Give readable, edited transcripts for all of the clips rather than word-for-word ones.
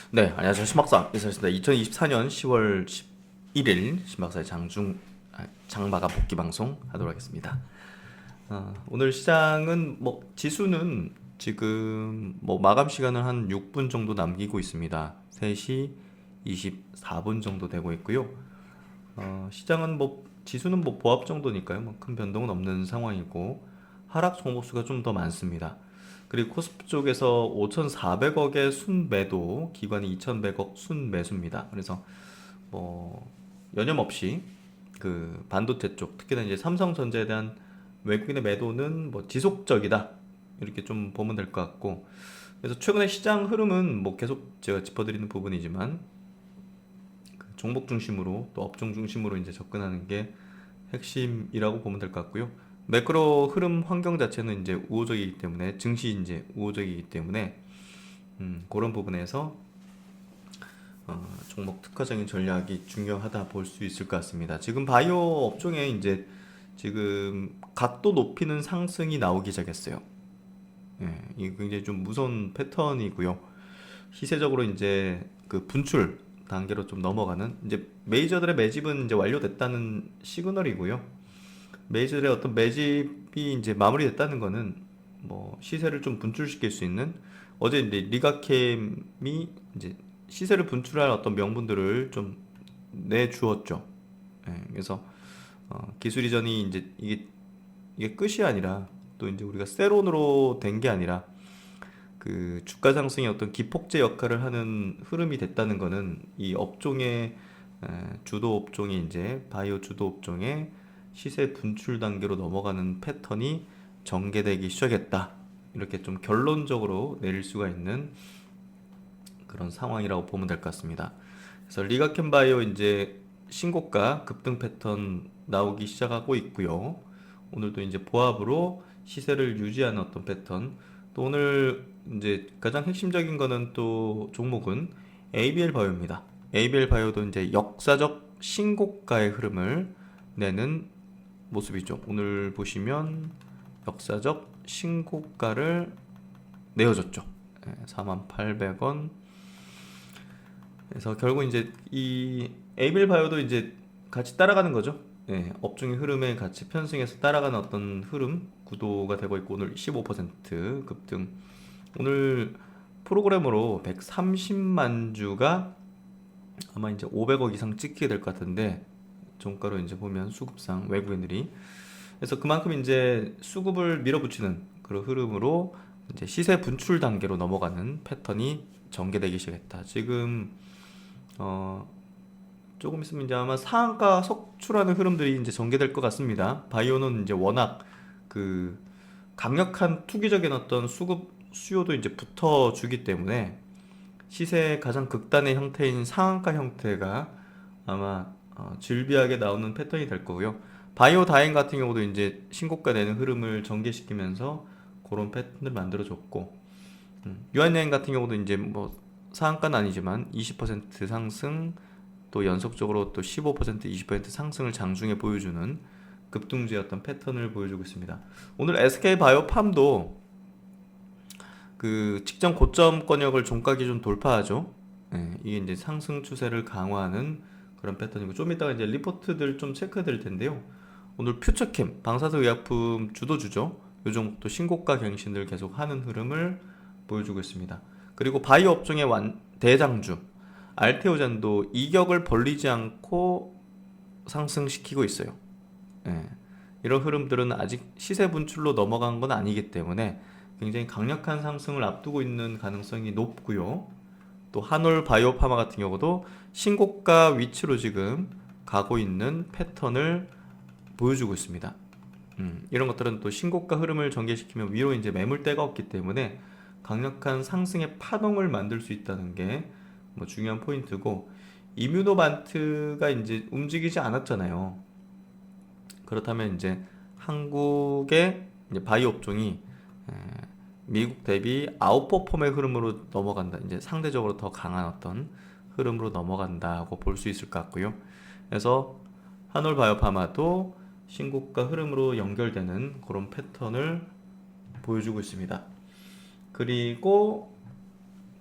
네, 안녕하세요. 신박사 이사였습니다. 2024년 10월 11일 신박사의 장마감 복귀 방송 하도록 하겠습니다. 오늘 시장은 지수는 지금 마감 시간을 한 6분 정도 남기고 있습니다. 3시 24분 정도 되고 있고요. 시장은 지수는 보합 정도니까요. 큰 변동은 없는 상황이고 하락 종목수가 좀 더 많습니다. 그리고 코스피 쪽에서 5,400억의 순매도, 기관이 2,100억 순매수입니다. 그래서 여념없이 그 반도체 쪽, 특히나 이제 삼성전자에 대한 외국인의 매도는 지속적이다, 이렇게 좀 보면 될 것 같고, 그래서 최근에 시장 흐름은 계속 제가 짚어드리는 부분이지만 그 종목 중심으로 또 업종 중심으로 이제 접근하는 게 핵심이라고 보면 될 것 같고요. 매크로 흐름 환경 자체는 이제 우호적이기 때문에, 증시 이제 우호적이기 때문에 그런 부분에서 종목 특화적인 전략이 중요하다 볼 수 있을 것 같습니다. 지금 바이오 업종에 이제 지금 각도 높이는 상승이 나오기 시작했어요. 예, 이게 굉장히 좀 무서운 패턴이고요. 시세적으로 이제 그 분출 단계로 좀 넘어가는, 이제 메이저들의 매집은 이제 완료됐다는 시그널이고요. 메이저들의 어떤 매집이 이제 마무리됐다는 거는 시세를 좀 분출시킬 수 있는, 어제 이제 리가캠이 이제 시세를 분출할 어떤 명분들을 좀 내주었죠. 예, 그래서 기술 이전이 이제 이게 끝이 아니라, 또 이제 우리가 세론으로 된 게 아니라 그 주가 상승의 어떤 기폭제 역할을 하는 흐름이 됐다는 거는, 이 업종의 주도 업종이 이제 바이오 주도 업종의 시세 분출 단계로 넘어가는 패턴이 전개되기 시작했다, 이렇게 좀 결론적으로 내릴 수가 있는 그런 상황이라고 보면 될 것 같습니다. 그래서 리가켄 바이오 이제 신고가 급등 패턴 나오기 시작하고 있고요. 오늘도 이제 보합으로 시세를 유지하는 어떤 패턴. 또 오늘 이제 가장 핵심적인 거는, 또 종목은 ABL 바이오입니다. ABL 바이오도 이제 역사적 신고가의 흐름을 내는 모습이죠. 오늘 보시면 역사적 신고가를 내어줬죠. 48,000원. 그래서 결국 이제 이 에이빌 바이오도 이제 같이 따라가는 거죠. 예, 업종의 흐름에 같이 편승해서 따라가는 어떤 흐름 구도가 되고 있고, 오늘 15% 급등. 오늘 프로그램으로 130만 주가 아마 이제 500억 이상 찍게 될 것 같은데, 종가로 이제 보면 수급상 외국인들이, 그래서 그만큼 이제 수급을 밀어붙이는 그런 흐름으로 이제 시세 분출 단계로 넘어가는 패턴이 전개되기 시작했다. 지금 어 조금 있으면 이제 아마 상한가 속출하는 흐름들이 이제 전개될 것 같습니다. 바이오는 이제 워낙 그 강력한 투기적인 어떤 수급 수요도 이제 붙어주기 때문에 시세의 가장 극단의 형태인 상한가 형태가 아마 질비하게 나오는 패턴이 될 거고요. 바이오 다행 같은 경우도 이제 신고가 내는 흐름을 전개시키면서 그런 패턴을 만들어줬고, 유한여행 같은 경우도 이제 상한가는 아니지만 20% 상승, 또 연속적으로 또 15%, 20% 상승을 장중에 보여주는 급등주의 어떤 패턴을 보여주고 있습니다. 오늘 SK바이오팜도 그 직전 고점권역을 종가 기준 돌파하죠. 예, 이게 이제 상승 추세를 강화하는 그런 패턴이고, 좀 이따가 이제 리포트들 좀 체크해 드릴 텐데요. 오늘 퓨처캠 방사선 의약품 주도주죠. 요 종목도 신고가 갱신을 계속 하는 흐름을 보여주고 있습니다. 그리고 바이오 업종의 대장주 알테오젠도 이격을 벌리지 않고 상승시키고 있어요. 예. 이런 흐름들은 아직 시세 분출로 넘어간 건 아니기 때문에 굉장히 강력한 상승을 앞두고 있는 가능성이 높고요. 또 한올 바이오파마 같은 경우도 신고가 위치로 지금 가고 있는 패턴을 보여주고 있습니다. 이런 것들은 또 신고가 흐름을 전개시키면 위로 이제 매물대가 없기 때문에 강력한 상승의 파동을 만들 수 있다는 게 중요한 포인트고, 이뮤노반트가 이제 움직이지 않았잖아요. 그렇다면 이제 한국의 이제 바이오 업종이 미국 대비 아웃퍼폼의 흐름으로 넘어간다. 이제 상대적으로 더 강한 어떤 흐름으로 넘어간다고 볼 수 있을 것 같고요. 그래서 한올 바이오파마도 신고가 흐름으로 연결되는 그런 패턴을 보여주고 있습니다. 그리고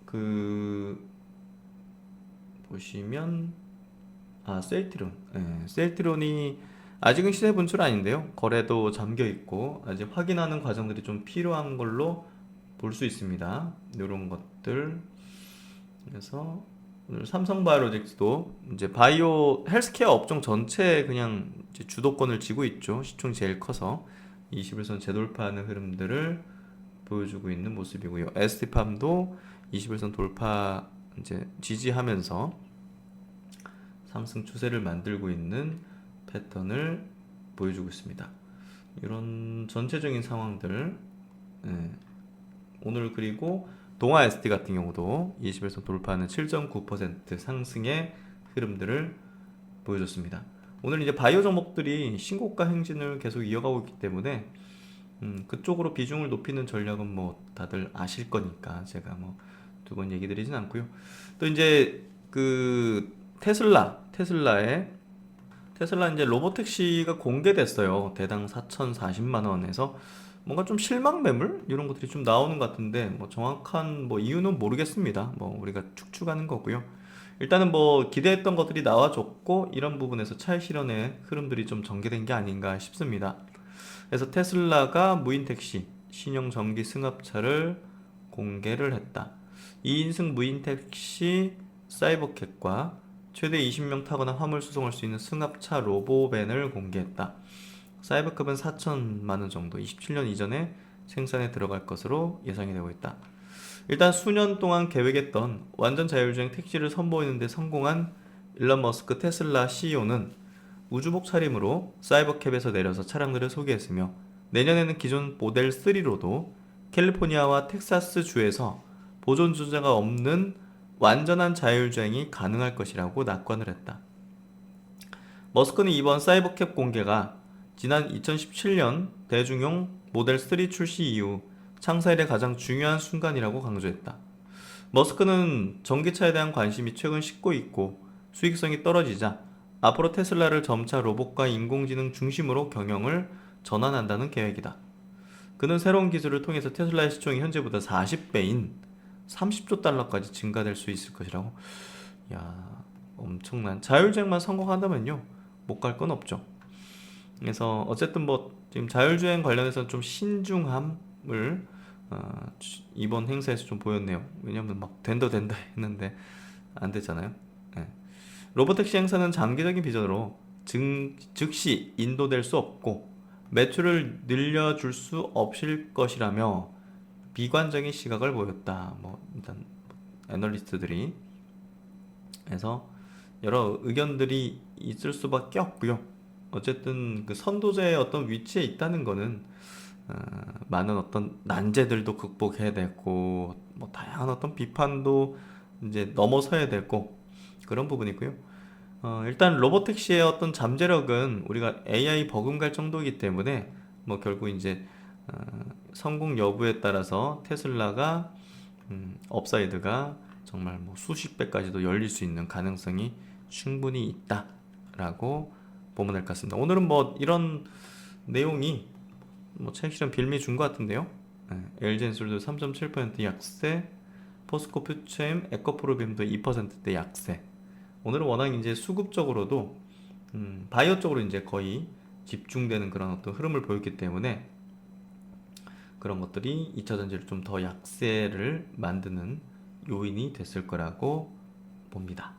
그 보시면 셀트리온. 셀트리온이 아직은 시세 분출 아닌데요. 거래도 잠겨 있고 아직 확인하는 과정들이 좀 필요한 걸로 볼 수 있습니다. 이런 것들. 그래서 오늘 삼성바이오로직스도 이제 바이오 헬스케어 업종 전체에 그냥 이제 주도권을 쥐고 있죠. 시총이 제일 커서 21선 재돌파하는 흐름들을 보여주고 있는 모습이고요. ST팜도 21선 돌파 이제 지지하면서 상승 추세를 만들고 있는 패턴을 보여주고 있습니다. 이런 전체적인 상황들, 오늘 그리고 동아 SD 같은 경우도 21선 돌파하는 7.9% 상승의 흐름들을 보여줬습니다. 오늘 이제 바이오 종목들이 신고가 행진을 계속 이어가고 있기 때문에 그쪽으로 비중을 높이는 전략은 뭐 다들 아실 거니까 제가 뭐 두 번 얘기 드리진 않고요. 또 이제 그 테슬라의 테슬라 이제 로보택시가 공개됐어요. 대당 4,040만 원에서 뭔가 좀 실망 매물 이런 것들이 좀 나오는 것 같은데 뭐 정확한 뭐 이유는 모르겠습니다. 뭐 우리가 축축하는 거고요. 일단은 뭐 기대했던 것들이 나와줬고 이런 부분에서 차익 실현의 흐름들이 좀 전개된 게 아닌가 싶습니다. 그래서 테슬라가 무인 택시 신형 전기 승합차를 공개를 했다. 2인승 무인 택시 사이버캣과 최대 20명 타거나 화물 수송할 수 있는 승합차 로보밴을 공개했다. 사이버컵은 4천만 원 정도 27년 이전에 생산에 들어갈 것으로 예상이 되고 있다. 일단 수년 동안 계획했던 완전 자율주행 택시를 선보이는 데 성공한 일론 머스크 테슬라 CEO는 우주복 차림으로 사이버캡에서 내려서 차량들을 소개했으며 내년에는 기존 모델 3로도 캘리포니아와 텍사스 주에서 보존 주자가 없는 완전한 자율주행이 가능할 것이라고 낙관을 했다. 머스크는 이번 사이버캡 공개가 지난 2017년 대중용 모델 3 출시 이후 창사 일의 가장 중요한 순간이라고 강조했다. 머스크는 전기차에 대한 관심이 최근 식고 있고 수익성이 떨어지자 앞으로 테슬라를 점차 로봇과 인공지능 중심으로 경영을 전환한다는 계획이다. 그는 새로운 기술을 통해서 테슬라의 시총이 현재보다 40배인 30조 달러까지 증가될 수 있을 것이라고. 야, 엄청난 자율주행만 성공한다면요 못 갈 건 없죠. 그래서 어쨌든 뭐 지금 자율주행 관련해서 좀 신중함을 이번 행사에서 좀 보였네요. 왜냐면 막 된다 했는데 안 됐잖아요. 네. 로보택시 행사는 장기적인 비전으로 즉시 인도될 수 없고 매출을 늘려줄 수 없을 것이라며 비관적인 시각을 보였다. 뭐 일단 애널리스트들이 그래서 여러 의견들이 있을 수밖에 없고요. 어쨌든 그 선도자의 어떤 위치에 있다는 거는 많은 어떤 난제들도 극복해야 되고 뭐 다양한 어떤 비판도 이제 넘어서야 되고 그런 부분이고요. 일단 로보택시의 어떤 잠재력은 우리가 AI 버금갈 정도이기 때문에 뭐 결국 이제 성공 여부에 따라서 테슬라가 업사이드가 정말 뭐 수십 배까지도 열릴 수 있는 가능성이 충분히 있다라고 보면 될 것 같습니다. 오늘은 뭐 이런 내용이 뭐 차익 실현 빌미 준 것 같은데요. LG엔솔도 3.7% 약세, 포스코 퓨처엠, 에코프로비움도 2%대 약세. 오늘은 워낙 이제 수급적으로도 바이오 쪽으로 이제 거의 집중되는 그런 어떤 흐름을 보였기 때문에 그런 것들이 2차 전지를 좀 더 약세를 만드는 요인이 됐을 거라고 봅니다.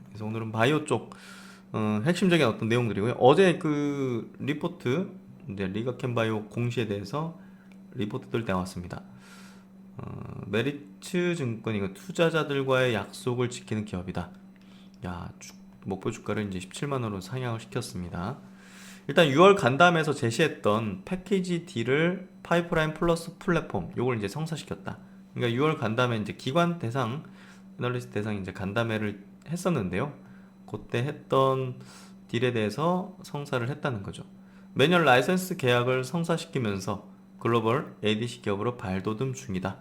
그래서 오늘은 바이오 쪽 핵심적인 어떤 내용들이고요. 어제 그 리포트 이제 리가캠바이오 공시에 대해서 리포트들 나왔습니다. 메리츠 증권이 투자자들과의 약속을 지키는 기업이다. 야, 목표 주가를 이제 17만 원으로 상향을 시켰습니다. 일단 6월 간담회에서 제시했던 패키지 D를 파이프라인 플러스 플랫폼 요걸 이제 성사시켰다. 그러니까 6월 간담회 이제 기관 대상 애널리스트 대상 이제 간담회를 했었는데요. 그때 했던 딜에 대해서 성사를 했다는 거죠. 매년 라이선스 계약을 성사시키면서 글로벌 ADC 기업으로 발돋움 중이다.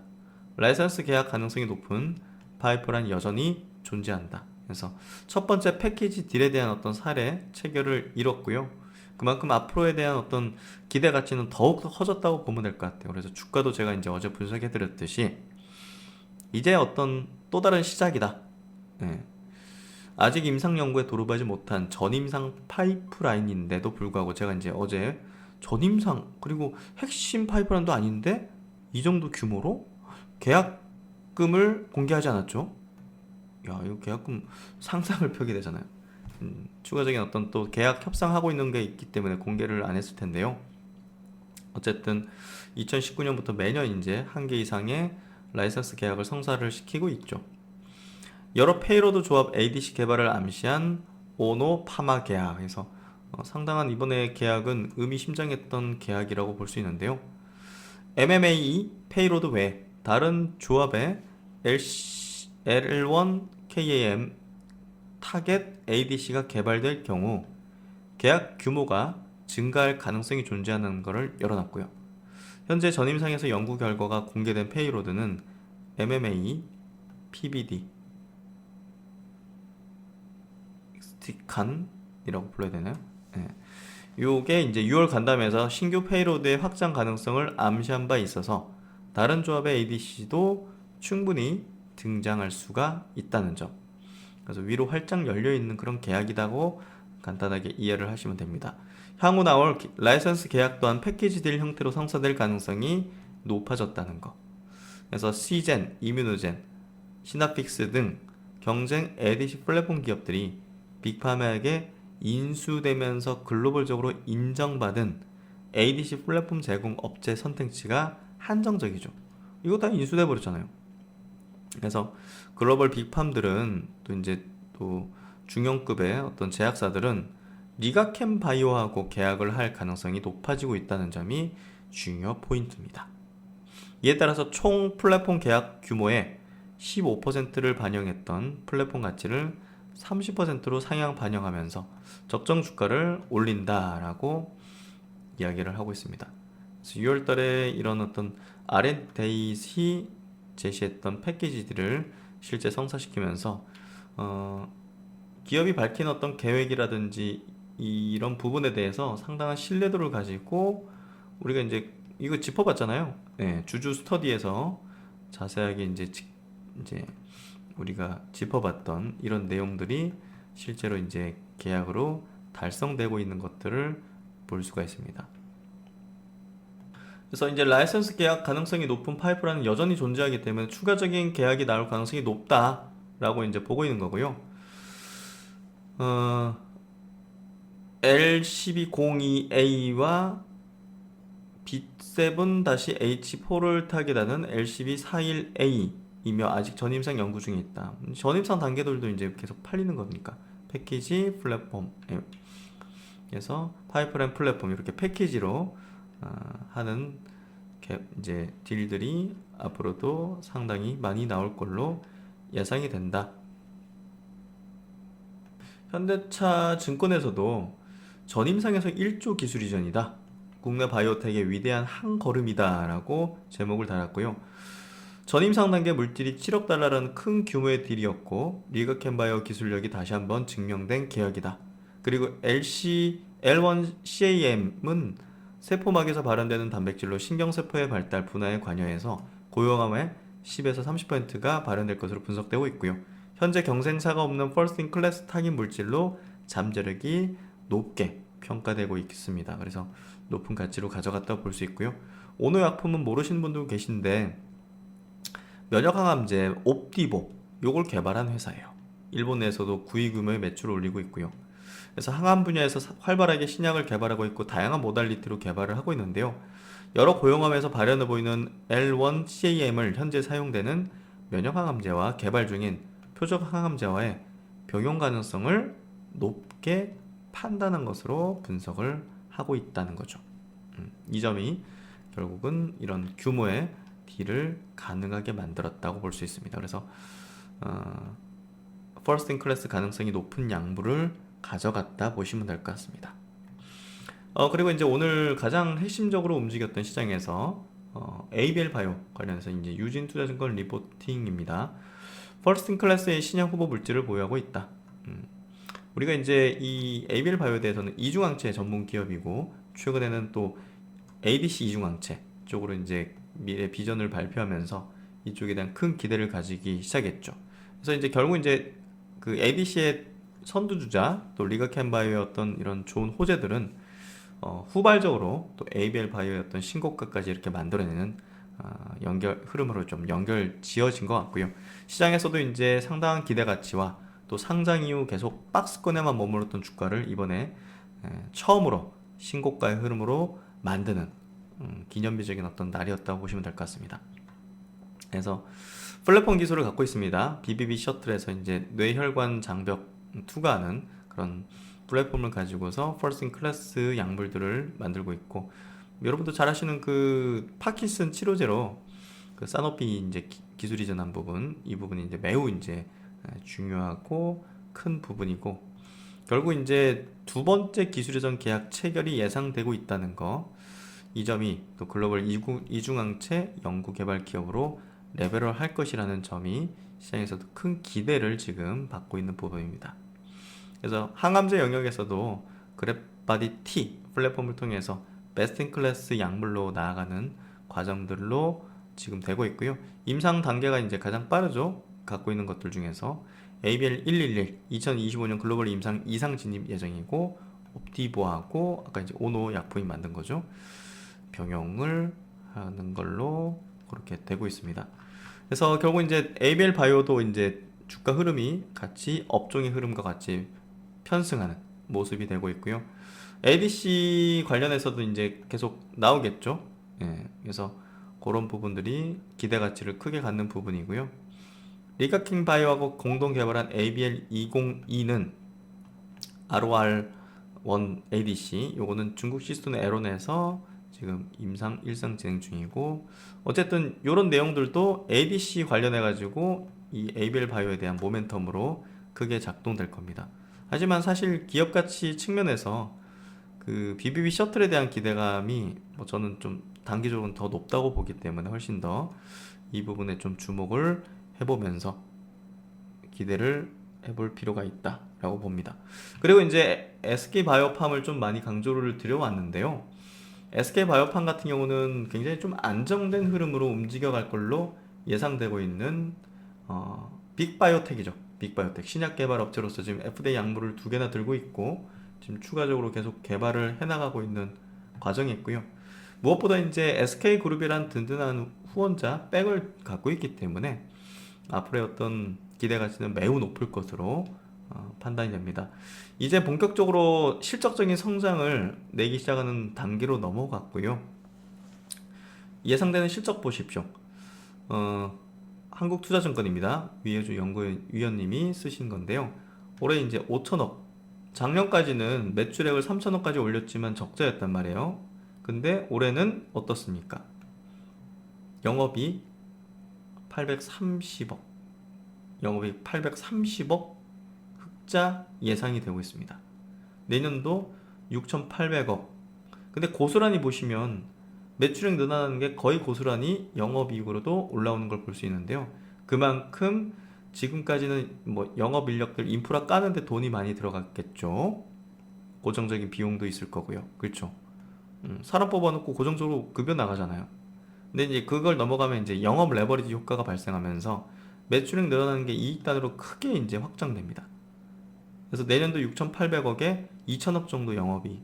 라이선스 계약 가능성이 높은 파이프라인 여전히 존재한다. 그래서 첫 번째 패키지 딜에 대한 어떤 사례 체결을 이뤘고요. 그만큼 앞으로에 대한 어떤 기대 가치는 더욱 더 커졌다고 보면 될 것 같아요. 그래서 주가도 제가 이제 어제 분석해 드렸듯이 이제 어떤 또 다른 시작이다. 네. 아직 임상 연구에 도입하지 못한 전임상 파이프라인인데도 불구하고 제가 이제 어제 전임상 그리고 핵심 파이프라인도 아닌데 이 정도 규모로 계약금을 공개하지 않았죠. 야, 이거 계약금 상상을 펴게 되잖아요. 추가적인 어떤 또 계약 협상하고 있는 게 있기 때문에 공개를 안 했을 텐데요. 어쨌든 2019년부터 매년 이제 한 개 이상의 라이선스 계약을 성사를 시키고 있죠. 여러 페이로드 조합 ADC 개발을 암시한 오노 파마 계약에서 상당한 이번에 계약은 의미심장했던 계약이라고 볼 수 있는데요. MMA 페이로드 외 다른 조합의 L1 KAM 타겟 ADC가 개발될 경우 계약 규모가 증가할 가능성이 존재하는 것을 열어놨고요. 현재 전임상에서 연구 결과가 공개된 페이로드는 MMA, PBD, 스티칸이라고 불러야 되나요? 네. 요게 이제 6월 간담회에서 신규 페이로드의 확장 가능성을 암시한 바 있어서 다른 조합의 ADC도 충분히 등장할 수가 있다는 점. 그래서 위로 활짝 열려있는 그런 계약이라고 간단하게 이해를 하시면 됩니다. 향후 나올 라이선스 계약 또한 패키지 딜 형태로 성사될 가능성이 높아졌다는 거. 그래서 시젠, 이뮤노젠, 시나픽스 등 경쟁 ADC 플랫폼 기업들이 빅파마에게 인수되면서 글로벌적으로 인정받은 ADC 플랫폼 제공 업체 선택지가 한정적이죠. 이거 다 인수돼 버렸잖아요. 그래서 글로벌 빅팜들은 또 이제 또 중형급의 어떤 제약사들은 리가캠 바이오하고 계약을 할 가능성이 높아지고 있다는 점이 중요 포인트입니다. 이에 따라서 총 플랫폼 계약 규모의 15%를 반영했던 플랫폼 가치를 30%로 상향 반영하면서 적정 주가를 올린다라고 이야기를 하고 있습니다. 그래서 6월달에 이런 어떤 R&D이 제시했던 패키지들을 실제 성사시키면서 기업이 밝힌 어떤 계획이라든지 이런 부분에 대해서 상당한 신뢰도를 가지고 우리가 이제 이거 짚어봤잖아요. 네, 주주 스터디에서 자세하게 이제 우리가 짚어봤던 이런 내용들이 실제로 이제 계약으로 달성되고 있는 것들을 볼 수가 있습니다. 그래서 이제 라이선스 계약 가능성이 높은 파이프라인은 여전히 존재하기 때문에 추가적인 계약이 나올 가능성이 높다라고 이제 보고 있는 거고요. L1202A와 B7-H4를 타겟하는 LCB41A이며 아직 전임상 연구 중에 있다. 전임상 단계들도 이제 계속 팔리는 거니까 패키지 플랫폼 그래서 파이프라인 플랫폼 이렇게 패키지로 하는 이제 딜들이 앞으로도 상당히 많이 나올 걸로 예상이 된다. 현대차 증권에서도 전임상에서 1조 기술 이전이다. 국내 바이오텍의 위대한 한 걸음이다 라고 제목을 달았고요. 전임상 단계 물질이 7억 달러라는 큰 규모의 딜이었고 리가캠바이오 기술력이 다시 한번 증명된 계약이다. 그리고 L1CAM은 세포막에서 발현되는 단백질로 신경세포의 발달 분화에 관여해서 고용암의 10에서 30%가 발현될 것으로 분석되고 있고요. 현재 경쟁사가 없는 퍼스트 인 클래스 타깃 물질로 잠재력이 높게 평가되고 있습니다. 그래서 높은 가치로 가져갔다고 볼 수 있고요. 오노 약품은 모르시는 분도 계신데 면역항암제 옵디보 요걸 개발한 회사예요. 일본 내에서도 9위 규모의 매출을 올리고 있고요. 그래서 항암 분야에서 활발하게 신약을 개발하고 있고 다양한 모달리티로 개발을 하고 있는데요. 여러 고용암에서 발현해 보이는 L1CAM을 현재 사용되는 면역항암제와 개발 중인 표적항암제와의 병용 가능성을 높게 판단한 것으로 분석을 하고 있다는 거죠. 이 점이 결국은 이런 규모의 딜을 가능하게 만들었다고 볼 수 있습니다. 그래서 퍼스트 인 클래스 가능성이 높은 양부를 가져갔다 보시면 될 것 같습니다. 그리고 이제 오늘 가장 핵심적으로 움직였던 시장에서 ABL 바이오 관련해서 이제 유진투자증권 리포팅입니다. 퍼스트 인 클래스의 신약 후보 물질을 보유하고 있다. 우리가 이제 이 ABL 바이오에 대해서는 이중항체 전문 기업이고 최근에는 또 ADC 이중항체 쪽으로 이제 미래 비전을 발표하면서 이쪽에 대한 큰 기대를 가지기 시작했죠. 그래서 이제 결국 이제 그 ADC의 선두주자 또 리가켄바이오의 어떤 이런 좋은 호재들은 후발적으로 또 ABL 바이오의 어떤 신고가까지 이렇게 만들어내는 연결 흐름으로 좀 연결 지어진 것 같고요. 시장에서도 이제 상당한 기대 가치와 또 상장 이후 계속 박스권에만 머물렀던 주가를 이번에 처음으로 신고가의 흐름으로 만드는 기념비적인 어떤 날이었다고 보시면 될 것 같습니다. 그래서 플랫폼 기술을 갖고 있습니다. BBB 셔틀에서 이제 뇌혈관 장벽 투과하는 그런 플랫폼을 가지고서 퍼스트 인 클래스 약물들을 만들고 있고, 여러분도 잘 아시는 그 파킨슨 치료제로 그 사노피 이제 기술 이전한 부분, 이 부분이 이제 매우 이제 중요하고 큰 부분이고, 결국 이제 두 번째 기술 이전 계약 체결이 예상되고 있다는 거, 이 점이 또 글로벌 이중항체 연구개발 기업으로 레벨을 할 것이라는 점이 시장에서도 큰 기대를 지금 받고 있는 부분입니다. 그래서 항암제 영역에서도 그랩바디 T 플랫폼을 통해서 베스트 인 클래스 약물로 나아가는 과정들로 지금 되고 있고요. 임상 단계가 이제 가장 빠르죠. 갖고 있는 것들 중에서 ABL 111 2025년 글로벌 임상 이상 진입 예정이고, 옵티보하고 아까 이제 오노 약품이 만든 거죠. 병용을 하는 걸로 그렇게 되고 있습니다. 그래서 결국 이제 ABL 바이오도 이제 주가 흐름이 같이 업종의 흐름과 같이 편승하는 모습이 되고 있고요. ADC 관련해서도 이제 계속 나오겠죠. 예, 그래서 그런 부분들이 기대 가치를 크게 갖는 부분이고요. 리가킹 바이오하고 공동 개발한 ABL 202는 ROR1 ADC, 요거는 중국 시스톤 에론에서 지금 임상 1상 진행 중이고, 어쨌든 이런 내용들도 ADC 관련해 가지고 이 ABL 바이오에 대한 모멘텀으로 크게 작동될 겁니다. 하지만 사실 기업 가치 측면에서 그 BBB 셔틀에 대한 기대감이 저는 좀 단기적으로는 더 높다고 보기 때문에 훨씬 더 이 부분에 좀 주목을 해보면서 기대를 해볼 필요가 있다라고 봅니다. 그리고 이제 SK 바이오팜을 좀 많이 강조를 드려왔는데요. SK 바이오팜 같은 경우는 굉장히 좀 안정된 흐름으로 움직여갈 걸로 예상되고 있는 빅바이오텍이죠. 빅바이오텍 신약 개발 업체로서 지금 FDA 약물을 2개나 들고 있고, 지금 추가적으로 계속 개발을 해나가고 있는 과정이 있고요. 무엇보다 이제 SK그룹이란 든든한 후원자 백을 갖고 있기 때문에 앞으로의 어떤 기대 가치는 매우 높을 것으로 판단이 됩니다. 이제 본격적으로 실적적인 성장을 내기 시작하는 단계로 넘어갔고요. 예상되는 실적 보십시오. 한국투자증권입니다. 위혜주 연구위원님이 쓰신 건데요. 올해 이제 5천억, 작년까지는 매출액을 3천억까지 올렸지만 적자였단 말이에요. 근데 올해는 어떻습니까? 영업이 830억, 영업이익 830억 흑자 예상이 되고 있습니다. 내년도 6,800억. 근데 고스란히 보시면 매출액 늘어나는 게 거의 고스란히 영업이익으로도 올라오는 걸 볼 수 있는데요. 그만큼 지금까지는 뭐 영업 인력들 인프라 까는데 돈이 많이 들어갔겠죠. 고정적인 비용도 있을 거고요. 그렇죠. 사람 뽑아놓고 고정적으로 급여 나가잖아요. 근데 이제 그걸 넘어가면 이제 영업 레버리지 효과가 발생하면서 매출액 늘어나는 게 이익단으로 크게 이제 확장됩니다. 그래서 내년도 6,800억에 2천억 정도 영업이익,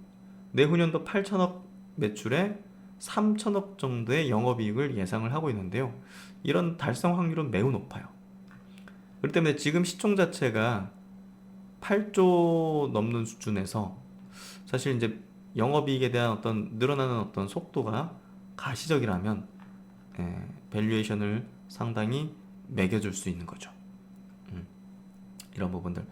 내후년도 8천억 매출에 3천억 정도의 영업이익을 예상을 하고 있는데요. 이런 달성 확률은 매우 높아요. 그렇기 때문에 지금 시총 자체가 8조 넘는 수준에서 사실 이제 영업이익에 대한 어떤 늘어나는 어떤 속도가 가시적이라면 밸류에이션을 상당히 매겨줄 수 있는 거죠. 이런 부분들.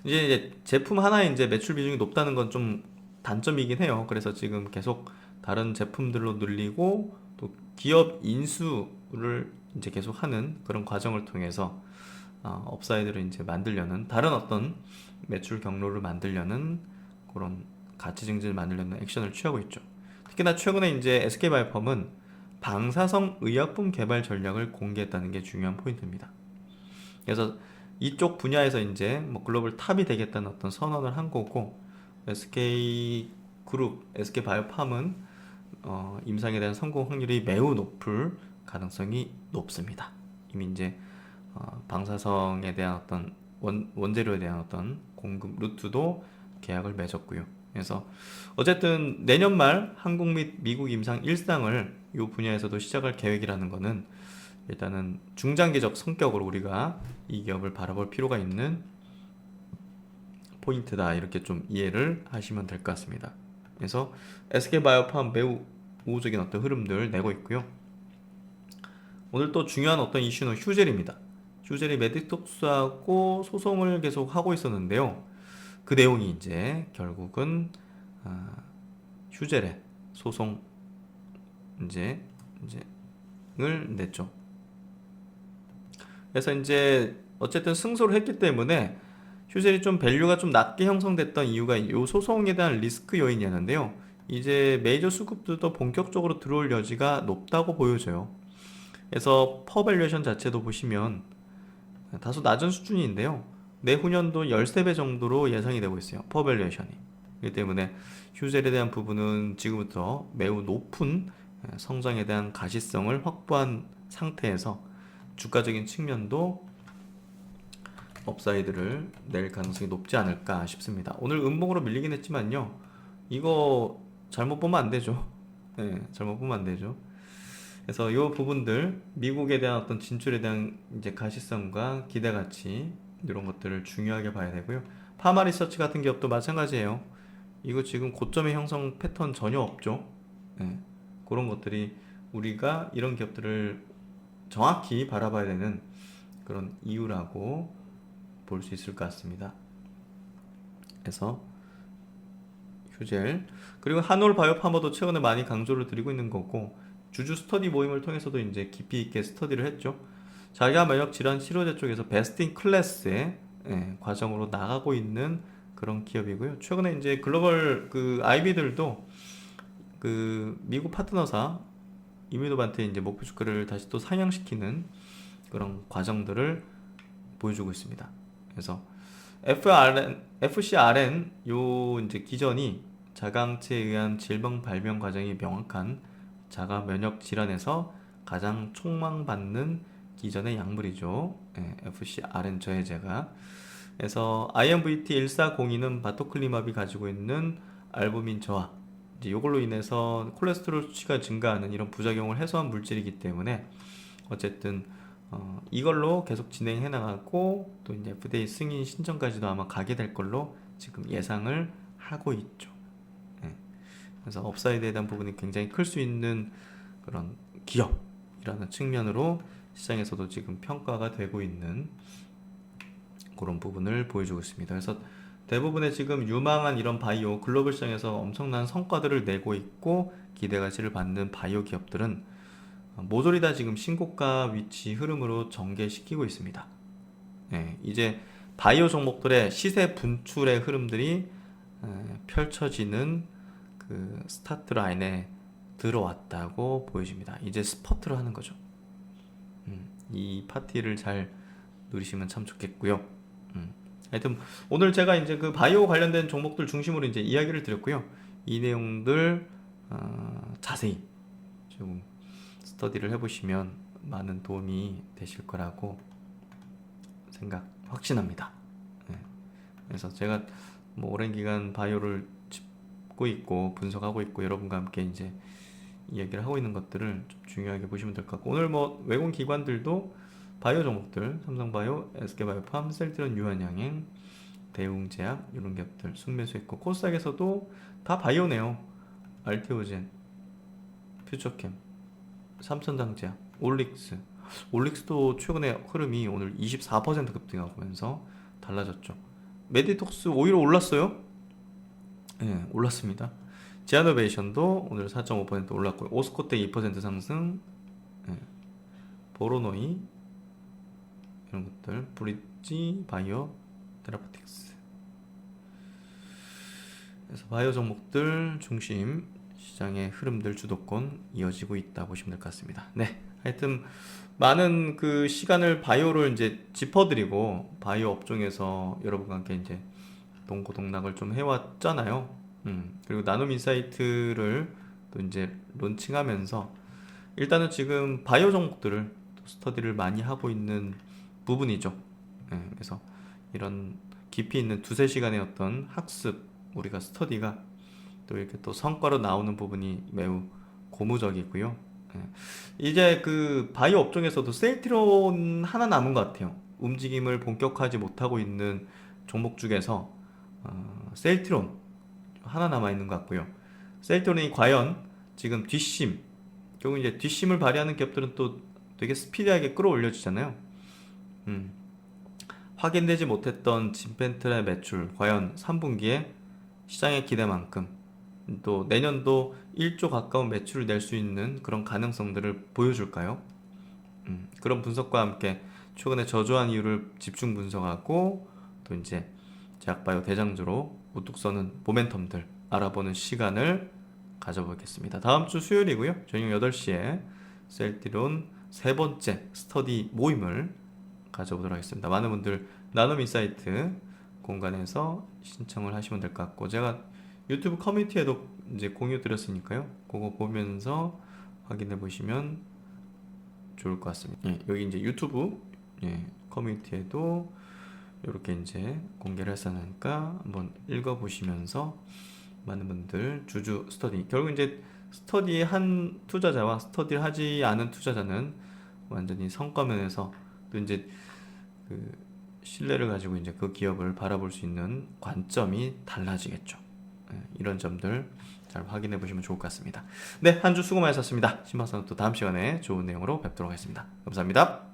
이제 제품 하나에 이제 매출 비중이 높다는 건 좀 단점이긴 해요. 그래서 지금 계속 다른 제품들로 늘리고 또 기업 인수를 이제 계속 하는 그런 과정을 통해서 업사이드를 이제 만들려는, 다른 어떤 매출 경로를 만들려는 그런 가치 증진을 만들려는 액션을 취하고 있죠. 특히나 최근에 이제 SK바이오팜은 방사성 의약품 개발 전략을 공개했다는 게 중요한 포인트입니다. 그래서 이쪽 분야에서 이제 뭐 글로벌 탑이 되겠다는 어떤 선언을 한 거고, SK그룹, SK바이오팜은 임상에 대한 성공 확률이 매우 높을 가능성이 높습니다. 이미 이제 방사성에 대한 어떤 원재료에 대한 어떤 공급 루트도 계약을 맺었고요. 그래서 어쨌든 내년 말 한국 및 미국 임상 1상을 이 분야에서도 시작할 계획이라는 거는 일단은 중장기적 성격으로 우리가 이 기업을 바라볼 필요가 있는 포인트다, 이렇게 좀 이해를 하시면 될 것 같습니다. 그래서 SK바이오팜 매우 우호적인 어떤 흐름들 내고 있고요. 오늘 또 중요한 어떤 이슈는 휴젤입니다. 휴젤이 메디톡스하고 소송을 계속 하고 있었는데요. 그 내용이 이제 결국은 휴젤의 소송 을 냈죠. 그래서 이제 어쨌든 승소를 했기 때문에 휴젤이 좀 밸류가 좀 낮게 형성됐던 이유가 이 소송에 대한 리스크 요인이었는데요. 이제 메이저 수급들도 본격적으로 들어올 여지가 높다고 보여져요. 그래서 퍼밸류에이션 자체도 보시면 다소 낮은 수준인데요. 내후년도 13배 정도로 예상이 되고 있어요. 퍼밸류에이션이. 그렇기 때문에 휴젤에 대한 부분은 지금부터 매우 높은 성장에 대한 가시성을 확보한 상태에서 주가적인 측면도 업사이드를 낼 가능성이 높지 않을까 싶습니다. 오늘 음봉으로 밀리긴 했지만요. 이거 잘못 보면 안 되죠. 네, 잘못 보면 안 되죠. 그래서 이 부분들, 미국에 대한 어떤 진출에 대한 이제 가시성과 기대 가치, 이런 것들을 중요하게 봐야 되고요. 파마 리서치 같은 기업도 마찬가지예요. 이거 지금 고점의 형성 패턴 전혀 없죠. 네, 그런 것들이 우리가 이런 기업들을 정확히 바라봐야 되는 그런 이유라고 볼 수 있을 것 같습니다. 그래서 휴젤, 그리고 한올 바이오파머도 최근에 많이 강조를 드리고 있는 거고, 주주 스터디 모임을 통해서도 이제 깊이 있게 스터디를 했죠. 자기가 면역 질환 치료제 쪽에서 베스트 인 클래스의 과정으로 나가고 있는 그런 기업이고요. 최근에 이제 글로벌 그 IB들도 그 미국 파트너사 이뮤노반트의 이제 목표 주가를 다시 또 상향시키는 그런 과정들을 보여주고 있습니다. 그래서 FCRN 요 이제 기전이 자강체에 의한 질병 발병 과정이 명확한 자가 면역 질환에서 가장 촉망받는 기전의 약물이죠. FCRN 저해제가. 그래서 IMVT1402는 바토클리맙이 가지고 있는 알부민 저하, 이제 이걸로 인해서 콜레스테롤 수치가 증가하는 이런 부작용을 해소한 물질이기 때문에 어쨌든 이걸로 계속 진행해 나가고 또 이제 FDA 승인 신청까지도 아마 가게 될 걸로 지금 예상을 하고 있죠. 그래서 업사이드에 대한 부분이 굉장히 클 수 있는 그런 기업이라는 측면으로 시장에서도 지금 평가가 되고 있는 그런 부분을 보여주고 있습니다. 그래서 대부분의 지금 유망한 이런 바이오 글로벌 시장에서 엄청난 성과들을 내고 있고 기대 가치를 받는 바이오 기업들은 모조리 다 지금 신고가 위치 흐름으로 전개시키고 있습니다. 이제 바이오 종목들의 시세 분출의 흐름들이 펼쳐지는 그 스타트 라인에 들어왔다고 보여집니다. 이제 스퍼트를 하는 거죠. 이 파티를 잘 누리시면 참 좋겠고요. 하여튼 오늘 제가 이제 그 바이오 관련된 종목들 중심으로 이제 이야기를 드렸고요. 이 내용들 자세히 좀 스터디를 해보시면 많은 도움이 되실 거라고 확신합니다. 그래서 제가 뭐 오랜 기간 바이오를 짚고 있고 분석하고 있고 여러분과 함께 이제 이야기를 하고 있는 것들을 좀 중요하게 보시면 될 것 같고, 오늘 뭐 외국 기관들도 바이오 종목들, 삼성바이오, SK바이오팜, 셀트리온 유한양행, 대웅제약 이런 기업들 순매수했고, 코스닥에서도 다 바이오네요. 알테오젠, 퓨처캠, 삼천장제약, 올릭스도 최근에 흐름이 오늘 24% 급등하면서 달라졌죠. 메디톡스 오히려 올랐어요. 네, 올랐습니다. 지아노베이션도 오늘 4.5% 올랐고요. 오스코텍 2% 상승, 보로노이 이런 것들, 브릿지 바이오 테라포틱스. 그래서 바이오 종목들 중심 시장의 흐름들 주도권 이어지고 있다 보시면 될 것 같습니다. 네, 하여튼 많은 그 시간을 바이오를 이제 짚어드리고 바이오 업종에서 여러분과 함께 이제 동고동락을 좀 해왔잖아요. 그리고 나눔 인사이트를 또 이제 론칭하면서 일단은 지금 바이오 종목들을 또 스터디를 많이 하고 있는 부분이죠. 그래서 이런 깊이 있는 두세 시간의 어떤 학습, 우리가 스터디가 또 이렇게 또 성과로 나오는 부분이 매우 고무적이고요. 예. 이제 그 바이오 업종에서도 셀트리온 하나 남은 것 같아요. 움직임을 본격화하지 못하고 있는 종목 중에서 셀트리온 하나 남아 있는 것 같고요. 셀트리온이 과연 지금 뒷심, 결국 이제 뒷심을 발휘하는 기업들은 또 되게 스피디하게 끌어올려지잖아요. 음, 확인되지 못했던 진펜트의 매출, 과연 3분기에 시장의 기대만큼 또 내년도 1조 가까운 매출을 낼 수 있는 그런 가능성들을 보여줄까요? 그런 분석과 함께 최근에 저조한 이유를 집중 분석하고 또 이제 제약바이오 대장주로 우뚝 서는 모멘텀들 알아보는 시간을 가져보겠습니다. 다음 주 수요일이고요. 저녁 8시에 셀트리온 세 번째 스터디 모임을 가져보도록 하겠습니다. 많은 분들 나눔 인사이트 공간에서 신청을 하시면 될 것 같고 제가 유튜브 커뮤니티에도 이제 공유 드렸으니까요. 그거 보면서 확인해 보시면 좋을 것 같습니다. 예, 여기 이제 유튜브 커뮤니티에도 이렇게 이제 공개를 했으니까 한번 읽어보시면서 많은 분들 주주 스터디 결국 이제 스터디에 한 투자자와 스터디를 하지 않은 투자자는 완전히 성과면에서 또 이제 그 신뢰를 가지고 이제 그 기업을 바라볼 수 있는 관점이 달라지겠죠. 이런 점들 잘 확인해 보시면 좋을 것 같습니다. 네, 한 주 수고 많으셨습니다. 신박사는 또 다음 시간에 좋은 내용으로 뵙도록 하겠습니다. 감사합니다.